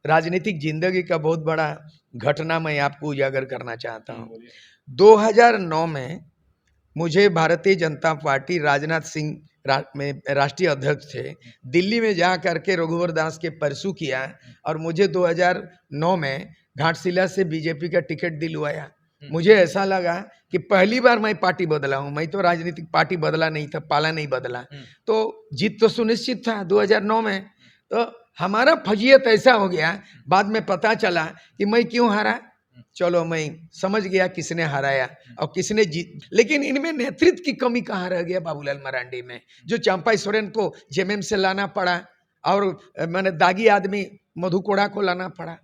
राजनीतिक जिंदगी का बहुत बड़ा घटना मैं आपको उजागर करना चाहता हूँ। 2009 में मुझे भारतीय जनता पार्टी राजनाथ सिंह में राष्ट्रीय अध्यक्ष थे, दिल्ली में जा करके रघुवर दास के परसू किया और मुझे 2009 में घाटशिला से बीजेपी का टिकट दिलवाया। मुझे ऐसा लगा कि पहली बार मैं पार्टी बदला हूं। मैं तो राजनीतिक पार्टी बदला नहीं था, पाला नहीं बदला, तो जीत तो सुनिश्चित था 2009 में। तो हमारा फजीयत ऐसा हो गया, बाद में पता चला कि मैं क्यों हारा। चलो मैं समझ गया किसने हराया और किसने जीत, लेकिन इनमें नेतृत्व की कमी कहाँ रह गया बाबूलाल मरांडी में, जो चंपाई सोरेन को जेएमएम से लाना पड़ा और मैंने दागी आदमी मधु कोड़ा को लाना पड़ा।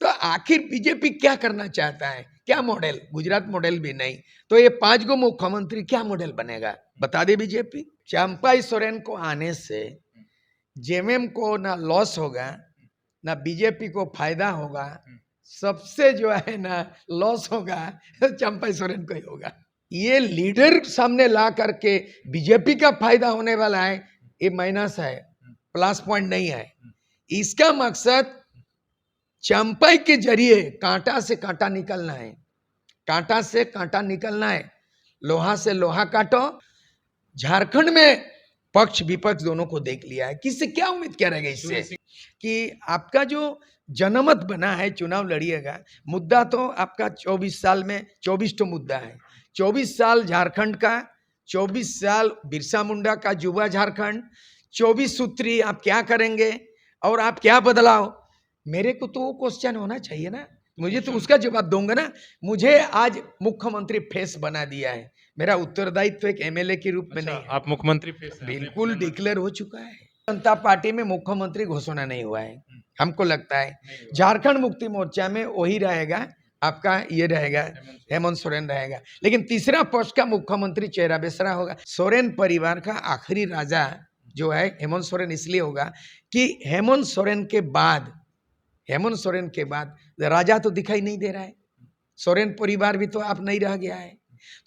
तो आखिर बीजेपी क्या करना चाहता है, क्या मॉडल? गुजरात मॉडल भी नहीं, तो ये 5 गो मुख्यमंत्री क्या मॉडल बनेगा बता दे बीजेपी। चंपाई सोरेन को आने से जेएमएम को ना लॉस होगा ना बीजेपी को फायदा होगा, सबसे जो है ना लॉस होगा चंपाई सोरेन को ही होगा। ये लीडर सामने ला करके बीजेपी का फायदा होने वाला है, ये माइनस है, प्लस पॉइंट नहीं है। इसका मकसद चंपाई के जरिए कांटा से कांटा निकलना है, कांटा से कांटा निकलना है, लोहा से लोहा काटो। झारखंड में पक्ष विपक्ष दोनों को देख लिया है, किससे क्या उम्मीद क्या रहेगा इससे कि आपका जो जनमत बना है, चुनाव लड़िएगा। मुद्दा तो आपका 24 साल में 24 तो मुद्दा है, 24 साल झारखंड का, 24 साल बिरसा मुंडा का युवा झारखंड, 24 सूत्री आप क्या करेंगे और आप क्या बदलाव। मेरे को तो वो क्वेश्चन होना चाहिए ना, मुझे तो उसका जवाब दूंगा ना। मुझे आज मुख्यमंत्री फेस बना दिया है, मेरा उत्तरदायित्व एक एमएलए के रूप में नहीं है। आप मुख्यमंत्री फेस बिल्कुल डिक्लेयर हो चुका है। जनता पार्टी में मुख्यमंत्री घोषणा नहीं हुआ है, हमको लगता है झारखंड मुक्ति मोर्चा में वही रहेगा, आपका ये रहेगा हेमंत सोरेन रहेगा, लेकिन तीसरा पक्ष का मुख्यमंत्री चेहरा बेसरा होगा। सोरेन परिवार का आखिरी राजा जो है हेमंत सोरेन इसलिए होगा कि हेमंत सोरेन के बाद राजा तो दिखाई नहीं दे रहा है, सोरेन परिवार भी तो आप नहीं रह गया है,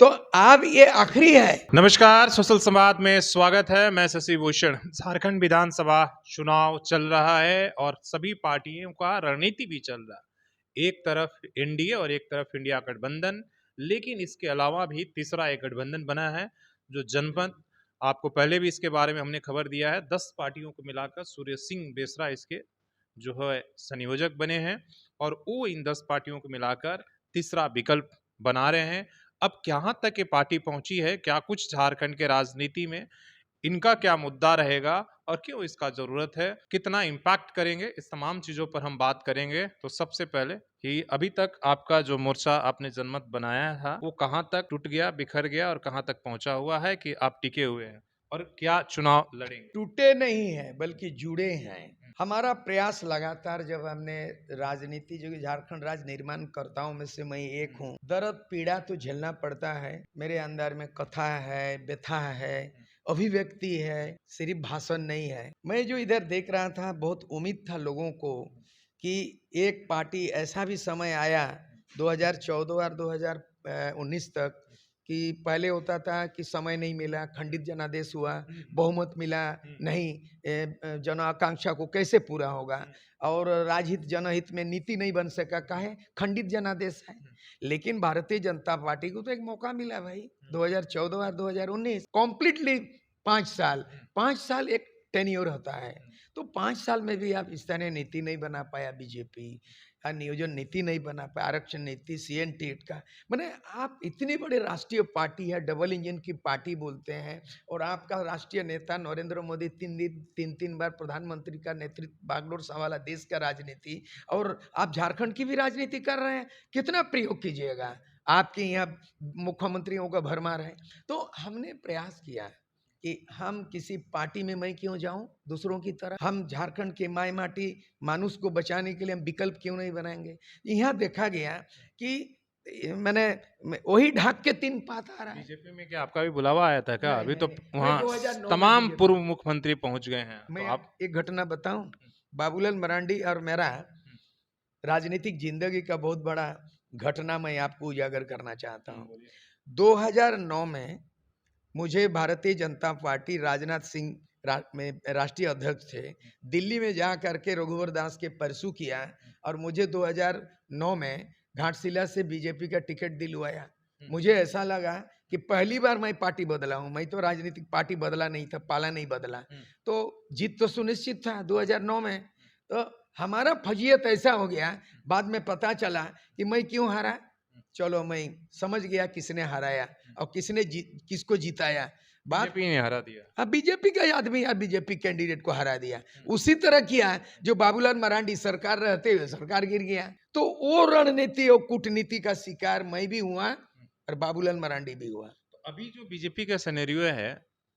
तो अब ये आखिरी है। नमस्कार, सोशल संवाद में स्वागत है। मैं शशि भूषण। झारखंड विधानसभा चुनाव चल रहा है और सभी पार्टियों का रणनीति भी चल रहा है। एक तरफ एनडीए और एक तरफ इंडिया गठबंधन, लेकिन इसके अलावा भी तीसरा एक गठबंधन बना है जो जनमत, आपको पहले भी इसके बारे में हमने खबर दिया है। 10 पार्टियों को मिलाकर सूर्य सिंह बेसरा इसके जो है संयोजक बने हैं और वो इन 10 पार्टियों को मिलाकर तीसरा विकल्प बना रहे हैं। अब कहां तक ये पार्टी पहुंची है, क्या कुछ झारखंड के राजनीति में इनका क्या मुद्दा रहेगा और क्यों इसका जरूरत है, कितना इम्पैक्ट करेंगे, इस तमाम चीजों पर हम बात करेंगे। तो सबसे पहले कि अभी तक आपका जो मोर्चा आपने जनमत बनाया था वो कहां तक टूट गया, बिखर गया और कहां तक पहुंचा हुआ है कि आप टिके हुए हैं और क्या चुनाव लड़ेंगे? टूटे नहीं है बल्कि जुड़े हैं। हमारा प्रयास लगातार, जब हमने राजनीति, जो झारखंड राज्य निर्माण कर्ताओं में से मैं एक हूँ, दर्द पीड़ा तो झेलना पड़ता है। मेरे अंदर में कथा है, व्यथा है, अभिव्यक्ति है, सिर्फ भाषण नहीं है। मैं जो इधर देख रहा था, बहुत उम्मीद था लोगों को कि एक पार्टी, ऐसा भी समय आया 2014 और 2019 तक कि पहले होता था कि समय नहीं मिला, खंडित जनादेश हुआ, बहुमत मिला नहीं, जन आकांक्षा को कैसे पूरा होगा, और राजहित जनहित में नीति नहीं बन सका, काहे खंडित जनादेश है। लेकिन भारतीय जनता पार्टी को तो एक मौका मिला भाई, 2014 और 2019 कॉम्प्लीटली 5 साल एक टेन्योर होता है, तो 5 साल में भी आप इस तरह नीति नहीं बना पाया बीजेपी, नियोजन नीति नहीं बना पाया, आरक्षण नीति, सीएन टेट का, मैंने आप इतनी बड़ी राष्ट्रीय पार्टी है, डबल इंजन की पार्टी बोलते हैं, और आपका राष्ट्रीय नेता नरेंद्र मोदी 3 बार प्रधानमंत्री का नेतृत्व, बागडोर सवाला देश का राजनीति, और आप झारखंड की भी राजनीति कर रहे हैं, कितना प्रयोग कीजिएगा, आपके यहाँ मुख्यमंत्रियों का भरमार है। तो हमने प्रयास किया कि हम किसी पार्टी में मैं क्यों जाऊं दूसरों की तरह, हम झारखंड के माई माटी मानुष को बचाने के लिए हम विकल्प क्यों नहीं बनाएंगे। यहाँ देखा गया कि मैंने वही ढाक के 3 पात आ रहा है। बीजेपी में क्या आपका भी बुलावा आया था क्या? अभी तो मैं वहाँ 2009 तमाम में पूर्व मुख्यमंत्री पहुंच गए हैं। मैं तो आप एक घटना बताऊं, बाबूलाल मरांडी और मेरा राजनीतिक जिंदगी का बहुत बड़ा घटना मैं आपको उजागर करना चाहता हूँ। 2009 में मुझे भारतीय जनता पार्टी राजनाथ सिंह राष्ट्रीय अध्यक्ष थे, दिल्ली में जा करके रघुवर दास के परसू किया और मुझे 2009 में घाटशिला से बीजेपी का टिकट दिलवाया। मुझे ऐसा लगा कि पहली बार मैं पार्टी बदला हूं। मैं तो राजनीतिक पार्टी बदला नहीं था, पाला नहीं बदला, तो जीत तो सुनिश्चित था 2009 में। तो हमारा फजीयत ऐसा हो गया, बाद में पता चला कि मैं क्यों हारा। चलो मैं समझ गया किसने हराया और किसको जिताया। बात बीजेपी ने हरा दिया। अब बीजेपी का आदमी या बीजेपी कैंडिडेट को हरा दिया, उसी तरह किया जो बाबूलाल मरांडी सरकार रहते हुए सरकार गिर गया। तो वो रणनीति और कूटनीति का शिकार मैं भी हुआ और बाबूलाल मरांडी भी हुआ। तो अभी जो बीजेपी का सिनेरियो है,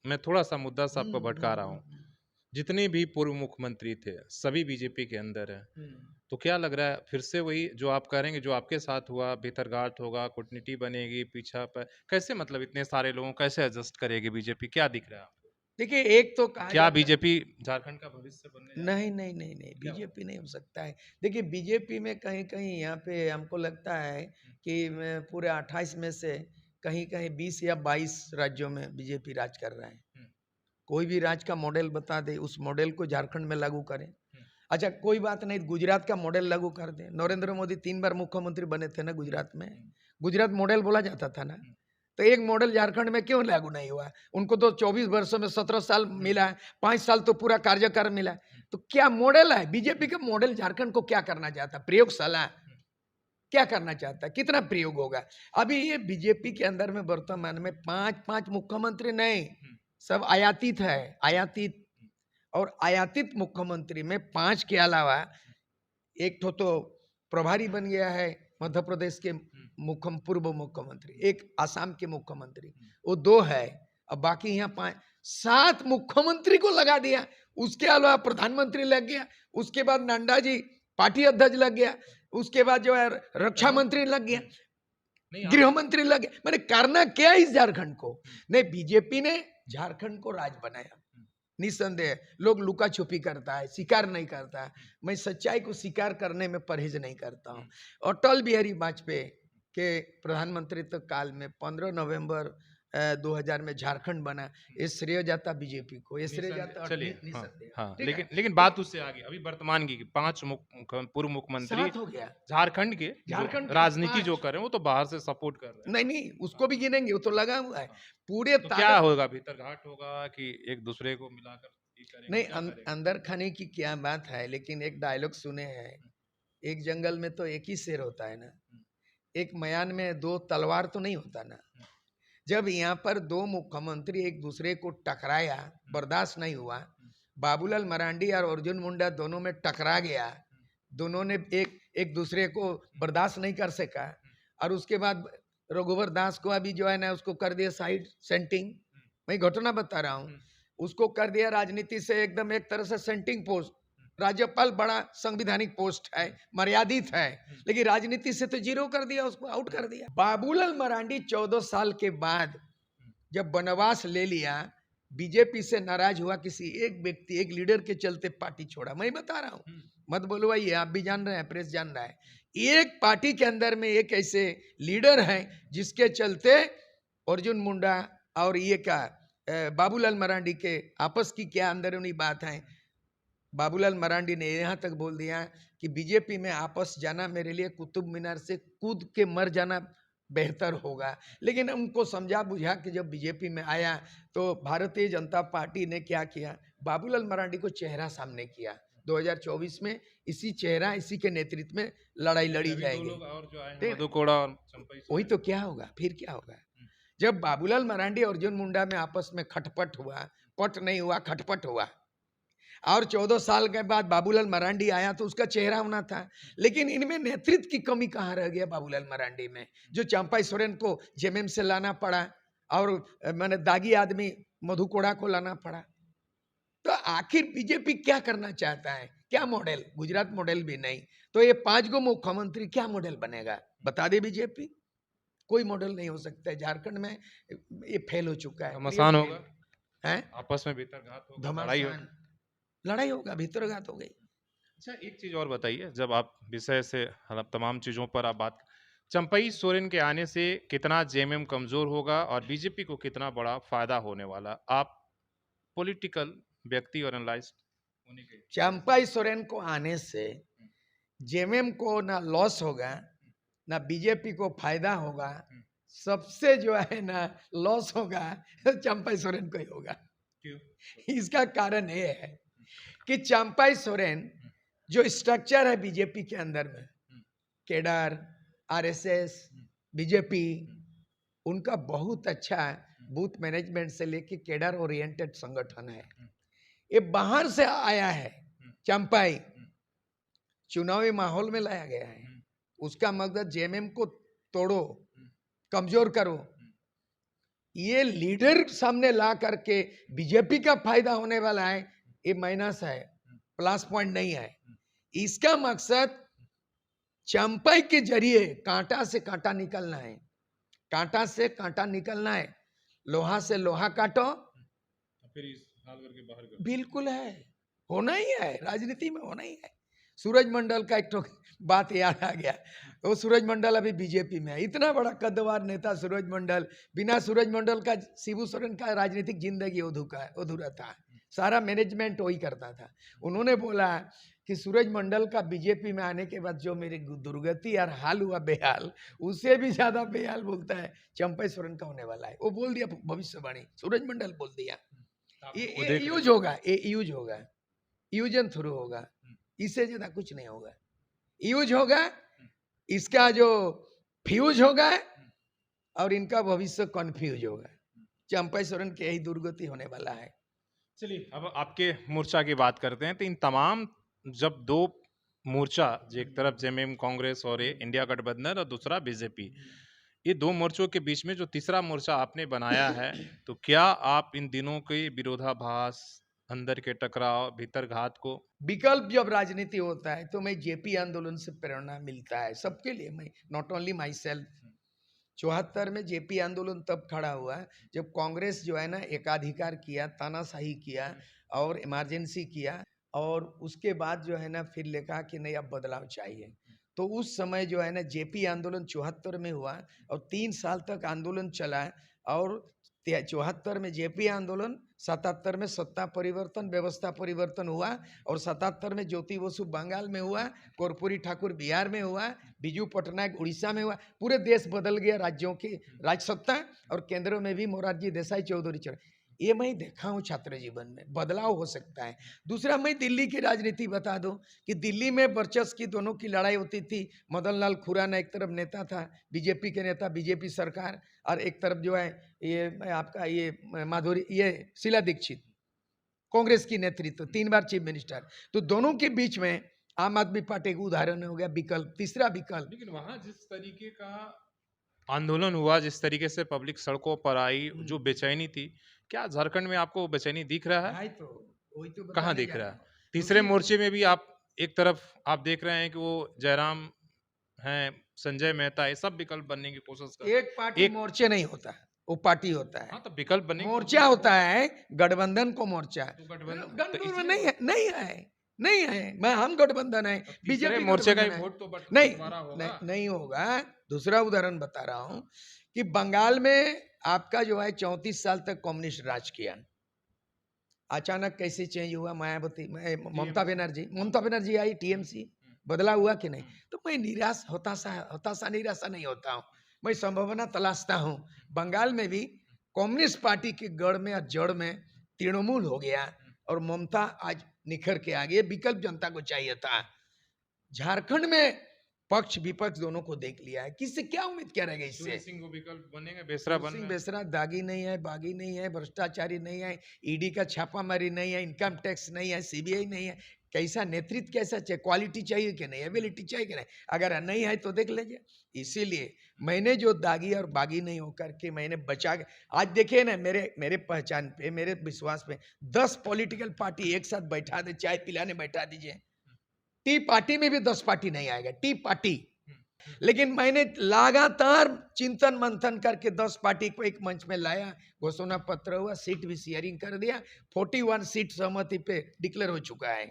मैं थोड़ा सा मुद्दा से आपको भटका रहा हूँ। जितने भी पूर्व मुख्यमंत्री थे सभी बीजेपी के अंदर है, तो क्या लग रहा है फिर से वही जो आप करेंगे, जो आपके साथ हुआ, भीतरघाट होगा, कूटनीति बनेगी, पीछा पर कैसे, मतलब इतने सारे लोगों को कैसे एडजस्ट करेगी बीजेपी? क्या दिख रहा है आपको? देखिए, एक तो कहा क्या जाता- बीजेपी झारखंड का भविष्य बनने जा रहा है? नहीं नहीं नहीं नहीं, बीजेपी नहीं हो सकता है। देखिए, बीजेपी में कहीं कहीं यहाँ पे हमको लगता है कि पूरे 28 में से कहीं कहीं 20 या 22 राज्यों में बीजेपी राज कर रहा है। कोई भी राज्य का मॉडल बता दे, उस मॉडल को झारखंड में लागू करें। अच्छा, कोई बात नहीं, गुजरात का मॉडल लागू कर दे। नरेंद्र मोदी 3 बार मुख्यमंत्री बने थे ना गुजरात में, गुजरात मॉडल बोला जाता था ना। तो एक मॉडल झारखंड में क्यों लागू नहीं हुआ? उनको तो 24 वर्षों में 17 साल मिला, 5 साल तो पूरा कार्यकाल मिला। तो क्या मॉडल है बीजेपी का? मॉडल झारखंड को क्या करना चाहता? प्रयोगशाला क्या करना चाहता? कितना प्रयोग होगा? अभी ये बीजेपी के अंदर में वर्तमान में 5 मुख्यमंत्री नहीं, सब आयातित है, आयातित। और आयातित मुख्यमंत्री में 5 के अलावा एक तो प्रभारी बन गया है मध्य प्रदेश के पूर्व मुख्यमंत्री, एक आसाम के मुख्यमंत्री, वो 2 है। अब बाकी यहाँ 7 मुख्यमंत्री को लगा दिया। उसके अलावा प्रधानमंत्री लग गया, उसके बाद नड्डा जी पार्टी अध्यक्ष लग गया, उसके बाद जो है रक्षा मंत्री लग गया, गृह मंत्री लग गया। मैंने करना क्या इस झारखंड को? नहीं, बीजेपी ने झारखंड को राज बनाया। निसंदेह लोग लुका छुपी करता है, स्वीकार नहीं करता है। मैं सच्चाई को स्वीकार करने में परहेज नहीं करता हूँ। अटल बिहारी वाजपेयी के प्रधानमंत्री काल में 15 नवंबर 2000 में झारखंड बना। ये श्रेय जाता बीजेपी को, ये श्रेय जाता चलिए। निसंदेह। हाँ, ठीक है? लेकिन बात उससे आगे, अभी वर्तमान की 5 पूर्व मुख्यमंत्री 7 हो गया। झारखंड के राजनीति 5 जो कर रहे हैं वो तो बाहर से सपोर्ट कर रहे हैं। नहीं नहीं, उसको भी गिनेंगे, वो तो लगा हुआ है पूरे तो क्या होगा? भीतरघाट होगा कि एक दूसरे को मिलाकर ये करेंगे? नहीं, क्या करेंगे? अंदर खाने की क्या बात है, लेकिन एक डायलॉग सुने हैं, एक जंगल में तो एक ही शेर होता है ना, एक मयान में 2 तलवार तो नहीं होता ना। जब यहाँ पर 2 मुख्यमंत्री एक दूसरे को टकराया, बर्दाश्त नहीं हुआ, बाबूलाल मरांडी और अर्जुन मुंडा दोनों में टकरा गया, दोनों ने एक दूसरे को बर्दाश्त नहीं कर सका, और उसके बाद रघुवर दास को अभी जो है ना उसको कर दिया साइड सेंटिंग। मैं घटना बता रहा हूँ, उसको कर दिया राजनीति से एकदम एक तरह से सेंटिंग पोस्ट। राज्यपाल बड़ा संवैधानिक पोस्ट है, मर्यादित है, लेकिन राजनीति से तो 0 कर दिया, उसको आउट कर दिया। बाबूलाल मरांडी 14 साल के बाद जब वनवास ले लिया, बीजेपी से नाराज हुआ, किसी एक व्यक्ति, एक लीडर के चलते पार्टी छोड़ा। मैं बता रहा हूँ, मत बोलवाइए, आप भी जान रहे हैं, प्रेस जान रहा है। एक पार्टी के अंदर में एक ऐसे लीडर है जिसके चलते अर्जुन मुंडा और ये का बाबूलाल मरांडी के आपस की क्या अंदरूनी बात है। बाबूलाल मरांडी ने यहाँ तक बोल दिया कि बीजेपी में आपस जाना मेरे लिए कुतुब मीनार से कूद के मर जाना बेहतर होगा। लेकिन उनको समझा बुझा कि जब बीजेपी में आया तो भारतीय जनता पार्टी ने क्या किया, बाबूलाल मरांडी को चेहरा सामने किया। 2024 में इसी चेहरा, इसी के नेतृत्व में लड़ाई लड़ी जाएगी। वही तो क्या होगा, फिर क्या होगा? जब बाबूलाल मरांडी और अर्जुन मुंडा में आपस में खटपट हुआ, पट नहीं हुआ, खटपट हुआ, और 14 साल के बाद बाबूलाल मरांडी आया तो उसका चेहरा होना था। लेकिन इनमें नेतृत्व की कमी कहाँ रह गया बाबूलाल मरांडी में, जो चंपा सोरेन को जेएमएम से लाना पड़ा और मैंने दागी आदमी मधु कोड़ा को लाना पड़ा। तो आखिर बीजेपी क्या करना चाहता है? क्या मॉडल? गुजरात मॉडल भी नहीं, तो ये 5 गो मुख्यमंत्री क्या मॉडल बनेगा? बता दे बीजेपी, कोई मॉडल नहीं हो सकता है। झारखंड में ये फेल हो चुका है। घमासान होगा, हैं? आपस में भीतरघात होगा, लड़ाई होगा, भीतरघात हो गई। अच्छा, एक चीज और बताइए, जब आप विषय से तमाम चीजों पर आप बात, चंपई सोरेन के आने से कितना जेएमएम कमजोर होगा और बीजेपी को कितना बड़ा फायदा होने वाला? आप पॉलिटिकल व्यक्ति और एनालाइस्ट होने के। चंपाई सोरेन को आने से जेएमएम को ना लॉस होगा, ना बीजेपी को फायदा होगा, सबसे जो है ना लॉस होगा चंपाई सोरेन को ही होगा। क्यों? इसका कारण ये है कि चंपाई सोरेन जो स्ट्रक्चर है बीजेपी के अंदर में, केडर, आरएसएस, बीजेपी, उनका बहुत अच्छा बूथ मैनेजमेंट से लेके केडर ओरिएंटेड संगठन है। ये बाहर से आया है, चंपाई चुनावी माहौल में लाया गया है। उसका मकसद जेएमएम को तोड़ो, कमजोर करो। ये लीडर सामने ला करके बीजेपी का फायदा होने वाला है, ये माइनस है, प्लस पॉइंट नहीं है। इसका मकसद चंपाई के जरिए कांटा से कांटा निकलना है, कांटा से कांटा निकलना है, लोहा से लोहा काटो, फिर इस हाल करके बाहर कर। बिल्कुल है, होना ही है, राजनीति में होना ही है। सूरज मंडल का एक तो बात याद आ गया, वो सूरज मंडल अभी बीजेपी में है, इतना बड़ा कद्दावर नेता सूरज मंडल। बिना सूरज मंडल का शिबू सोरेन का राजनीतिक जिंदगी अधूरा था, सारा मैनेजमेंट वही करता था। उन्होंने बोला कि सूरज मंडल का बीजेपी में आने के बाद जो मेरी दुर्गति और हाल हुआ बेहाल, उससे भी ज्यादा बेहाल बोलता है चंपाई सोरेन का होने वाला है। वो बोल दिया भविष्यवाणी, सूरज मंडल बोल दिया। ये यूज होगा, ये यूज होगा, यूजन थ्रू होगा, इससे ज्यादा कुछ नहीं होगा। यूज होगा, इसका जो फ्यूज होगा और इनका भविष्य कन्फ्यूज होगा। चंपाई सोरेन के यही दुर्गति होने वाला है। चलिए अब आपके मोर्चा की बात करते हैं। तो इन तमाम जब दो मोर्चा, एक तरफ जेएमएम कांग्रेस और ये इंडिया गठबंधन और दूसरा बीजेपी, ये दो मोर्चों के बीच में जो तीसरा मोर्चा आपने बनाया है, तो क्या आप इन दिनों के विरोधाभास, अंदर के टकराव, भीतर घात को विकल्प जब राजनीति होता है तो मैं जेपी आंदोलन से प्रेरणा मिलता है सबके लिए, मैं नॉट ओनली माई सेल्फ। 74 में जेपी आंदोलन तब खड़ा हुआ जब कांग्रेस जो है ना एकाधिकार किया, तानाशाही किया और इमरजेंसी किया, और उसके बाद जो है ना फिर लिखा कि नहीं अब बदलाव चाहिए। तो उस समय जो है ना जेपी आंदोलन 74 में हुआ और 3 साल तक आंदोलन चला, और 74 में जेपी आंदोलन, 77 में सत्ता परिवर्तन, व्यवस्था परिवर्तन हुआ, और 77 में ज्योति बसु बंगाल में हुआ, कर्पूरी ठाकुर बिहार में हुआ, बिजू पटनायक उड़ीसा में हुआ। पूरे देश बदल गया, राज्यों की राजसत्ता, और केंद्र में भी मोरारजी देसाई, चौधरी चरण। ये मैं देखा हूँ छात्र जीवन में, बदलाव हो सकता है। दूसरा मैं दिल्ली की राजनीति बता दूं कि दिल्ली में वर्चस्व की दोनों की लड़ाई होती थी। मदन लाल खुराना एक तरफ नेता था, बीजेपी के नेता, बीजेपी सरकार, और एक तरफ जो है ये आपका ये माधुरी, ये शीला दीक्षित, कांग्रेस की नेतृत्व, 3 बार चीफ मिनिस्टर। तो दोनों के बीच में आम आदमी पार्टी का उदाहरण हो गया विकल्प, तीसरा विकल्प। लेकिन वहां जिस तरीके का आंदोलन हुआ, जिस तरीके से पब्लिक सड़कों पर आई, जो बेचैनी थी, क्या झारखंड में आपको वो बेचैनी दिख रहा है? तो वही तो कहाँ बताने दिख जा रहा रहा है? हूं। तीसरे उसी- मोर्चे में भी आप एक तरफ आप देख रहे हैं कि वो जयराम हैं, संजय मेहता, ये सब विकल्प बनने की कोशिश कर रहे हैं। एक पार्टी एक मोर्चे नहीं होता, वो पार्टी होता है। हाँ, तो विकल्प बनने की मोर्चा होता है, गठबंधन को मोर्चा। तो गठबंधन तो गठबंधन इसलिए नहीं है, नहीं है, नहीं है। मैं हम गठबंधन है, तीसरे बीजेपी मोर्चे का ही गठबंधन है। वोट तो नहीं, बंटवारा होगा। नहीं होगा। दूसरा उदाहरण बता रहा हूं कि बंगाल में आपका जो है 34 साल तक कम्युनिस्ट राज किया, अचानक कैसे चेंज हुआ? मायावती, ममता बनर्जी आई, टीएमसी, बदला हुआ कि नहीं? तो मैं निराश, हताशा निराशा नहीं होता हूँ, मैं संभावना तलाशता हूँ। बंगाल में भी कम्युनिस्ट पार्टी के गढ़ में और जड़ में तृणमूल हो गया, और ममता आज निखर के आ गई। विकल्प जनता को चाहिए था। झारखंड में पक्ष विपक्ष दोनों को देख लिया है, किससे क्या उम्मीद क्या रहेगा इससे? सूर्य सिंह को विकल्प बनेगा, बेसरा बन सिंह रहा है। बेसरा दागी नहीं है, बागी नहीं है, भ्रष्टाचारी नहीं है, ईडी का छापामारी नहीं है, इनकम टैक्स नहीं है, सीबीआई नहीं है। कैसा नेतृत्व, कैसा चाहिए, क्वालिटी चाहिए कि नहीं, एबिलिटी चाहिए कि नहीं? अगर नहीं है तो देख लीजिए। इसीलिए मैंने जो दागी और बागी नहीं होकर के मैंने बचा के, आज देखिए ना, मेरे पहचान पे, मेरे विश्वास पे 10 पॉलिटिकल पार्टी एक साथ बैठा दे, चाय पिलाने बैठा दीजिए, टी पार्टी में भी 10 पार्टी नहीं आएगा, टी पार्टी। लेकिन मैंने लगातार चिंतन मंथन करके 10 पार्टी को एक मंच में लाया, घोषणा पत्र हुआ, सीट भी शेयरिंग कर दिया, 41 सीट सहमति पे डिक्लेयर हो चुका है।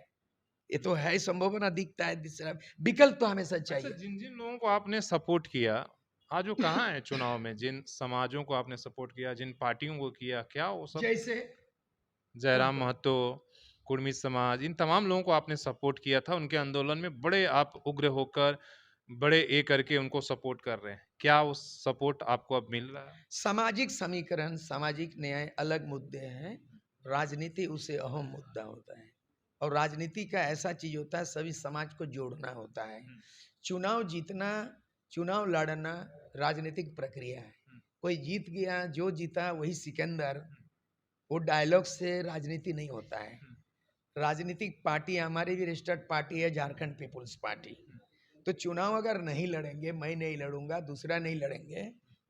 ये तो है, संभावना दिखता है। दूसरा विकल्प तो हमेशा चाहिए। अच्छा, जिन जिन लोगों को आपने सपोर्ट किया, आज वो कहाँ है चुनाव में? जिन समाजों को आपने सपोर्ट किया, जिन पार्टियों को किया, क्या वो सब जैसे जयराम महतो, कुर्मी समाज, इन तमाम लोगों को आपने सपोर्ट किया था, उनके आंदोलन में बड़े आप उग्र होकर, बड़े करके उनको सपोर्ट कर रहे हैं। क्या वो सपोर्ट आपको अब मिल रहा है? सामाजिक समीकरण, सामाजिक न्याय अलग मुद्दे हैं, राजनीति उससे अहम मुद्दा होता है। और राजनीति का ऐसा चीज होता है, सभी समाज को जोड़ना होता है। चुनाव जीतना, चुनाव लड़ना राजनीतिक प्रक्रिया है। कोई जीत गया, जो जीता वही सिकंदर, वो डायलॉग से राजनीति नहीं होता है। राजनीतिक पार्टी, हमारी भी रजिस्टर्ड पार्टी है झारखंड पीपुल्स पार्टी। तो चुनाव अगर नहीं लड़ेंगे, मैं नहीं लड़ूंगा, दूसरा नहीं लड़ेंगे,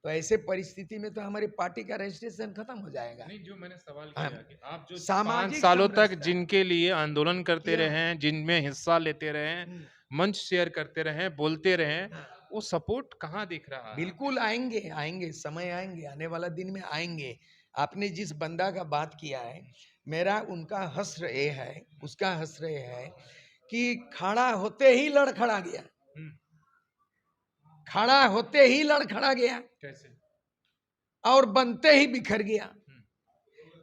तो ऐसे परिस्थिति में तो हमारी पार्टी का रजिस्ट्रेशन खत्म हो जाएगा। नहीं, जो मैंने सवाल हाँ, किया कि आप जो 5 सामाजिक सालों तक समरसता जिनके लिए आंदोलन करते किया रहे हैं, जिनमें हिस्सा लेते रहे हैं, हम्म, मंच शेयर करते रहे हैं, बोलते रहे हैं, हाँ, वो सपोर्ट कहाँ दिख रहा है? बिल्कुल आएंगे, आएंगे, समय आएंगे, आने वाला दिन में आएंगे। आपने जिस बंदा का बात किया है, मेरा उनका हस्र ये है, उसका हस्र ये है कि खड़ा होते ही लड़खड़ा गया, हम्म, खड़ा होते ही लड़खड़ा गया कैसे? और बनते ही बिखर गया। हम्म,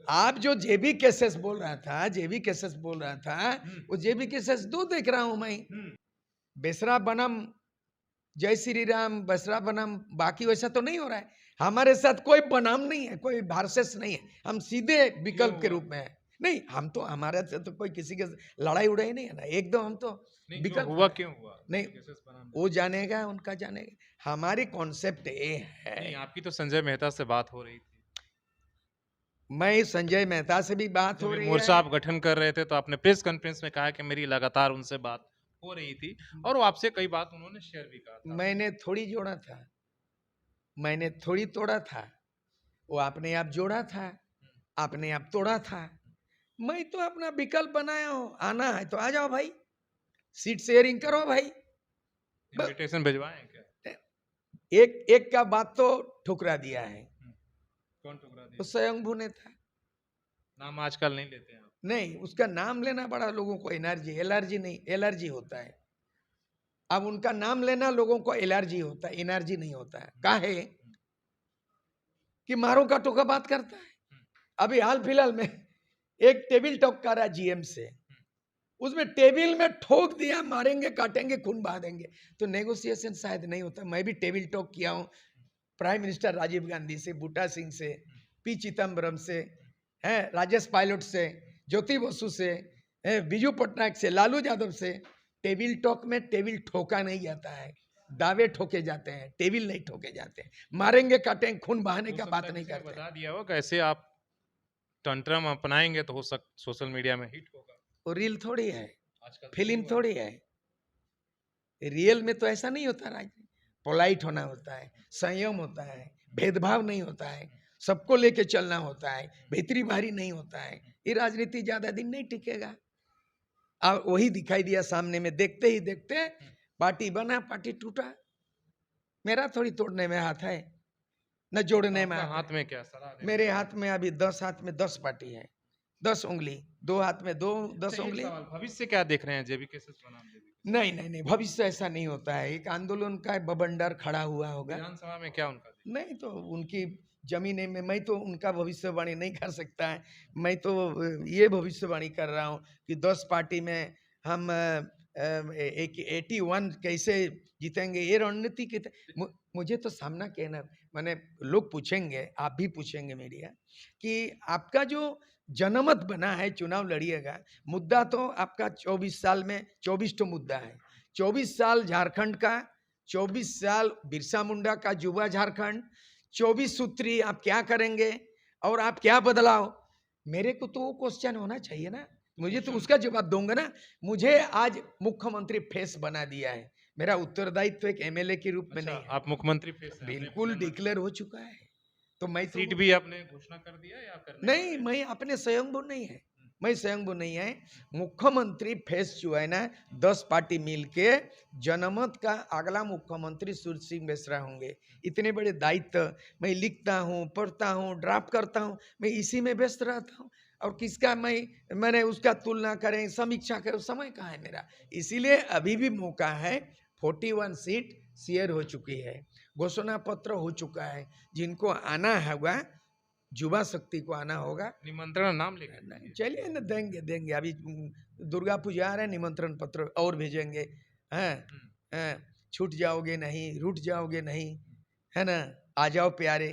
आप जो जेबी केसेस बोल रहा था, जेबी केसेस बोल रहा था, वो जेबी केसेस दो देख रहा हूं मैं। बेसरा बनम, जय श्री राम, बसरा बनम, बाकी वैसा तो नहीं हो रहा है। हमारे साथ कोई बनाम नहीं है, कोई भारसेस नहीं है, हम सीधे विकल्प के रूप में है। नहीं, हम तो, हमारे से तो कोई किसी के लड़ाई उड़ाई नहीं है ना, एकदम हम तो नहीं, जो विकल्प हुआ क्यों हुआ? नहीं, केसेस बनाने? वो जानेगा, उनका जानेगा। हमारी कॉन्सेप्ट ये है। नहीं, आपकी तो संजय मेहता से बात हो रही थी। मैं संजय मेहता से भी बात जब हो ये रही मोर्चा है। आप गठन कर रहे थे तो आपने प्रेस कॉन्फ्रेंस में कहा कि मेरी लगातार उनसे बात हो रही थी और वो आपसे कई बात उन्होंने शेयर भी कहा था। मैंने थोड़ी जोड़ा था, मैंने थोड़ी तोड़ा था, वो अपने आप जोड़ा था, अपने आप तोड़ा था। मैं तो अपना विकल्प बनाया हूं, आना है तो आ जाओ भाई, सीट शेयरिंग करो भाई। इनविटेशन भिजवाए हैं क्या? एक एक का बात तो ठुकरा दिया है, कौन ठुकरा वो दिया? स्वयंभू ने था। नाम आजकल नहीं लेते हैं आप। नहीं, उसका नाम लेना बड़ा लोगों को एलर्जी, एलर्जी नहीं, एलर्जी होता है। अब उनका नाम लेना लोगों को एलर्जी होता है, एनर्जी नहीं होता है। काहे कि मारो का टोका बात करता है। अभी हाल फिलहाल में एक टेबल टॉक कर रहा जीएम से, उसमें टेबल में ठोक दिया, मारेंगे, काटेंगे, खून बहा देंगे। तो नेगोशिएशन शायद नहीं होता। मैं भी टेबल टॉक किया हूं प्राइम मिनिस्टर राजीव गांधी से, बूटा सिंह से, पी चिदम्बरम से, है राजेश पायलट से, ज्योति बसु से, बीजू पटनायक से, लालू यादव से। टेबल टॉक में टेबल ठोका नहीं जाता है, दावे ठोके जाते हैं, टेबल नहीं ठोके जाते हैं। मारेंगे, काटेंगे, खून बहाने हो का सकता बात है नहीं किसी ने करते। बता दिया हो कैसे आप तंत्रम अपनाएंगे तो सोशल मीडिया में हिट होगा। वो रील थोड़ी है, आजकल तो फिल्म हुआ। थोड़ी है। रियल में तो ऐसा नहीं होता। राजनीति पोलाइट होना होता है, संयम होता है, भेदभाव नहीं होता है, सबको लेके चलना होता है, भीतरी बाहरी नहीं होता है। ये राजनीति ज्यादा दिन नहीं टिकेगा। अब वही दिखाई दिया सामने में, देखते ही देखते पार्टी बना, पार्टी टूटा। मेरा थोड़ी तोड़ने में हाथ है, न जोड़ने में आपका हाथ हाथ है। में क्या सलाह देना मेरे चाहते हाथ में अभी 10 हाथ में 10 पार्टी है, 10 उंगली, 2 हाथ में 2, हैं? 10 अच्छा, एक उंगली। सवाल, भविष्य क्या देख रहे हैं जेबी केसेस बनाम जेबी केसेस? नहीं नहीं नहीं, भविष्य ऐसा नहीं होता है। एक आंदोलन का बवंडर खड़ा हुआ होगा। विधानसभा में क्या उनका देख? नहीं तो उनकी जमीने में, मैं तो उनका भविष्यवाणी नहीं कर सकता है। मैं तो ये भविष्यवाणी कर रहा हूँ कि 10 पार्टी में हम एक 81 कैसे जीतेंगे, ये रणनीति की मुझे तो सामना कहना, मैंने लोग पूछेंगे, आप भी पूछेंगे मीडिया, कि आपका जो जनमत बना है, चुनाव लड़िएगा, मुद्दा तो आपका 24 साल में 24 तो मुद्दा है। 24 साल झारखंड का, 24 साल बिरसा मुंडा का युवा झारखंड, 24 सूत्री आप क्या करेंगे और आप क्या बदलाव। मेरे को तो वो क्वेश्चन होना चाहिए ना, मुझे तो उसका जवाब दूंगा ना। मुझे आज मुख्यमंत्री फेस बना दिया है, मेरा उत्तरदायित्व एक एमएलए के रूप में अच्छा, नहीं है। आप मुख्यमंत्री फेस हैं, बिल्कुल आपने डिक्लेयर हो चुका है। तो मैं तो सीट भी आपने घोषणा कर दिया या करने नहीं, वाले हैं? मैं अपने स्वयंभू नहीं है, मैं स्वयंभू नहीं है। मुख्यमंत्री फेस जो है ना, 10 पार्टी मिलके जनमत का अगला मुख्यमंत्री सूर्य सिंह बेसरा होंगे। इतने बड़े दायित्व, मैं लिखता हूँ, पढ़ता हूँ, ड्राफ्ट करता हूँ, मैं इसी में व्यस्त रहता हूँ। और किसका मैंने उसका तुलना करें, समीक्षा करें, समय कहाँ है मेरा। इसीलिए अभी भी मौका है। 41 सीट शेयर हो चुकी है, घोषणा पत्र हो चुका है, जिनको आना होगा युवा शक्ति को आना होगा। निमंत्रण नाम लेकर नहीं, चलिए ना, देंगे देंगे। अभी दुर्गा पूजा आ रहा है, निमंत्रण पत्र और भेजेंगे। हैं हैं, छूट जाओगे नहीं, रूठ जाओगे नहीं, है ना, आ जाओ प्यारे।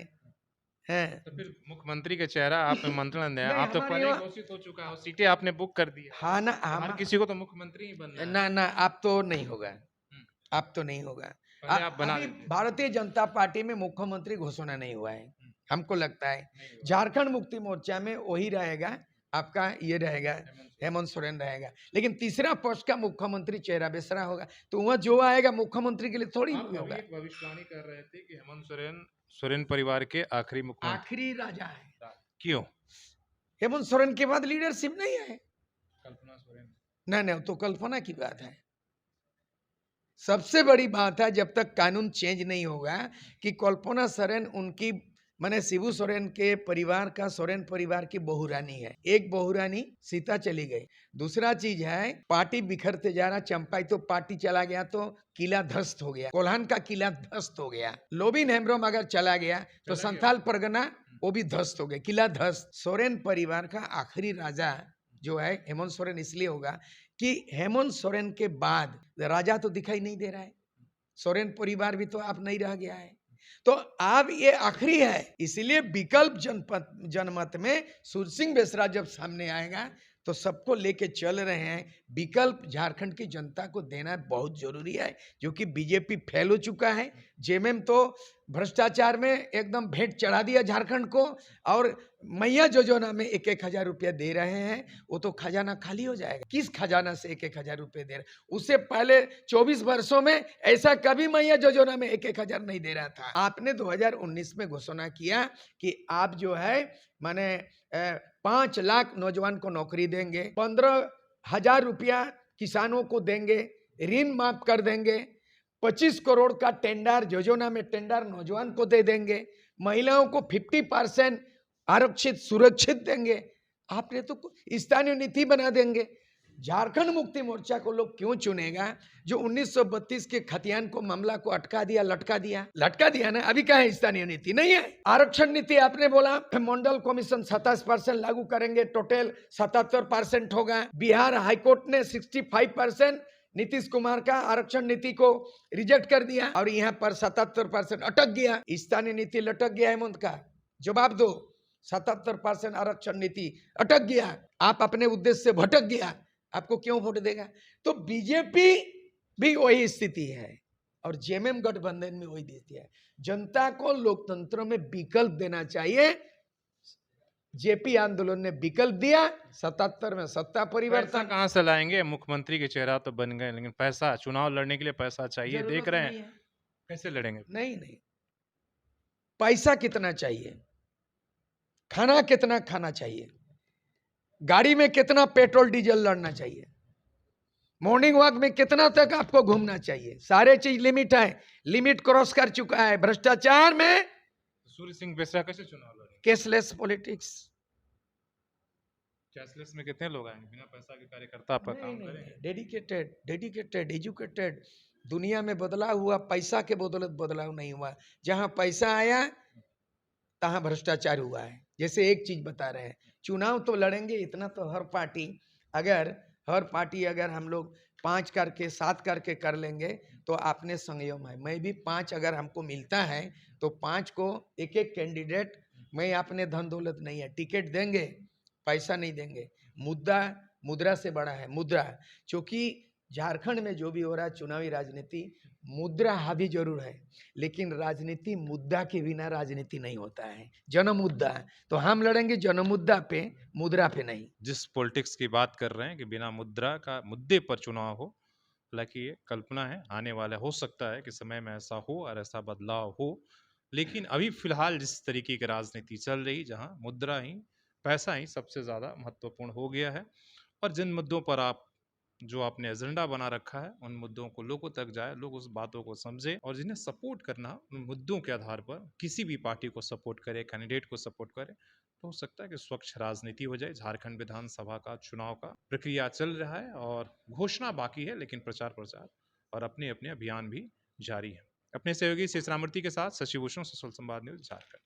हैं तो फिर मुख्यमंत्री का चेहरा आप निमंत्रण दें, नहीं, आप तो हमारे पहले ही यहाँ घोषित हो चुका है, सीटें आपने बुक कर दी है, हाँ ना, तो हर किसी को तो मुख्यमंत्री ही बनना है। ना ना, आप तो नहीं होगा, आप तो नहीं होगा। पहले आप बना अभी देते हैं। भारतीय जनता पार्टी में मुख्यमंत्री घोषणा नहीं हुआ है, हमको लगता है। झारखंड मुक्ति मोर्चा में वही रहेगा, आपका ये रहेगा, हेमंत सोरेन रहेगा। लेकिन तीसरा पक्ष का मुख्यमंत्री चेहरा बेसरा होगा, तो वहाँ जो आएगा मुख्यमंत्री के लिए थोड़ी आप होगा। एक भविष्यवाणी कर रहे थे कि हेमंत सोरेन परिवार के आखिरी मुख्यमंत्री। आखिरी राजा है। क्यों? हेमंत सोरेन के बाद लीडरशिप नहीं है। कल्पना सोरेन नहीं नहीं, तो कल्पना की बात है। सबसे बड़ी बात है, जब तक कानून चेंज नहीं होगा कि कल्पना सोरेन उनकी माने शिबू सोरेन के परिवार का, सोरेन परिवार की बहुरानी है। एक बहुरानी सीता चली गई। दूसरा चीज है, पार्टी बिखरते जा रहा, चंपाई तो पार्टी चला गया तो किला ध्वस्त हो गया, कोल्हान का किला ध्वस्त हो गया। लोबिन हेम्ब्रोम अगर चला गया तो संथाल परगना वो भी ध्वस्त हो गया, किला ध्वस्त। सोरेन परिवार का आखिरी राजा जो है हेमंत सोरेन इसलिए होगा कि हेमंत सोरेन के बाद राजा तो दिखाई नहीं दे रहा है, सोरेन परिवार भी तो आप नहीं रह गया है, तो अब ये आखिरी है। इसलिए विकल्प जनमत में सूर्य सिंह बेसरा जब सामने आएगा तो सबको लेके चल रहे हैं। विकल्प झारखंड की जनता को देना बहुत जरूरी है, जो कि बीजेपी फेल हो चुका है। जेएमएम तो भ्रष्टाचार में एकदम भेंट चढ़ा दिया झारखंड को, और मैया योजना में 1,000 रुपया दे रहे हैं, वो तो खजाना खाली हो जाएगा। किस खजाना से 1,000 रुपये दे रहे? उससे पहले 24 वर्षों में ऐसा कभी मैया योजना में 1,000 नहीं दे रहा था। आपने 2019 में घोषणा किया कि आप जो है माने 5 लाख नौजवान को नौकरी देंगे, 15,000 रुपया किसानों को देंगे, ऋण माफ कर देंगे, 25 करोड़ का टेंडर योजना में टेंडर नौजवान को दे देंगे, महिलाओं को 50% आरक्षित सुरक्षित देंगे। आपने तो स्थानीय नीति बना देंगे। झारखंड मुक्ति मोर्चा को लोग क्यों चुनेगा? जो 1932 के खतियान को मामला को अटका दिया, लटका दिया ना। अभी क्या है? स्थानीय नीति नहीं है। आरक्षण नीति आपने बोला मंडल कमीशन 27% लागू करेंगे, टोटल 77% होगा। बिहार हाईकोर्ट ने 65% नीतीश कुमार का आरक्षण नीति को रिजेक्ट कर दिया, और यहाँ पर 77% अटक गया। स्थानीय नीति लटक गया। हेमंत का जवाब दो। 77% आरक्षण नीति अटक गया, आप अपने उद्देश्य से भटक गया, आपको क्यों वोट देगा? तो बीजेपी भी वही स्थिति है, और जेएमएम गठबंधन में वही स्थिति है। जनता को लोकतंत्र में विकल्प देना चाहिए। जेपी आंदोलन ने विकल्प दिया, 77 में सत्ता परिवर्तन कहां से लाएंगे? मुख्यमंत्री के चेहरा तो बन गए, लेकिन पैसा, चुनाव लड़ने के लिए पैसा चाहिए, देख रहे हैं कैसे लड़ेंगे? नहीं, पैसा कितना चाहिए, खाना कितना खाना चाहिए, गाड़ी में कितना पेट्रोल डीजल लड़ना चाहिए, मॉर्निंग वॉक में कितना तक आपको घूमना चाहिए, सारे चीज लिमिट है। लिमिट क्रॉस कर चुका है भ्रष्टाचार में। सूर्य सिंह बेसरा कैसे चुनाव लड़ेंगे? Cashless politics. कैशलेस में कितने लोग आएंगे? बिना पैसा के कार्यकर्ता आपका काम करेंगे? Dedicated educated. दुनिया में बदलाव हुआ, पैसा के बदौलत बदलाव नहीं हुआ। जहां पैसा आया तहां भ्रष्टाचार हुआ है। जैसे एक चीज बता रहे हैं, चुनाव तो लड़ेंगे, इतना तो हर पार्टी अगर हम लोग 5 करके 7 करके कर लेंगे तो आपने संयम है। मैं भी 5 अगर हमको मिलता है तो 5 को एक एक कैंडिडेट, मैं अपने धन दौलत नहीं है, टिकट देंगे, पैसा नहीं देंगे। मुद्रा से बड़ा है मुद्रा। क्योंकि झारखंड में जो भी हो रहा है चुनावी राजनीति, मुद्रा हावी जरूर है, लेकिन राजनीति मुद्दा के बिना राजनीति नहीं होता है। जन मुद्दा, तो हम लड़ेंगे जन मुद्दा पे, मुद्रा पे नहीं। जिस पॉलिटिक्स की बात कर रहे हैं कि बिना मुद्रा का मुद्दे पर चुनाव हो, हालांकि ये कल्पना है, आने वाला हो सकता है कि समय में ऐसा हो और ऐसा बदलाव हो, लेकिन अभी फिलहाल जिस तरीके की राजनीति चल रही, जहां मुद्रा ही, पैसा ही सबसे ज्यादा महत्वपूर्ण हो गया है, और जिन मुद्दों पर जो आपने एजेंडा बना रखा है, उन मुद्दों को लोगों तक जाए, लोग उस बातों को समझे, और जिन्हें सपोर्ट करना, उन मुद्दों के आधार पर किसी भी पार्टी को सपोर्ट करे, कैंडिडेट को सपोर्ट करे, तो हो सकता है कि स्वच्छ राजनीति हो जाए। झारखंड विधानसभा का चुनाव का प्रक्रिया चल रहा है और घोषणा बाकी है, लेकिन प्रचार और अपने अपने अभियान भी जारी है। अपने सहयोगी शेषरामूर्ति के साथ शशि भूषण, सशुल संवाद न्यूज, झारखंड।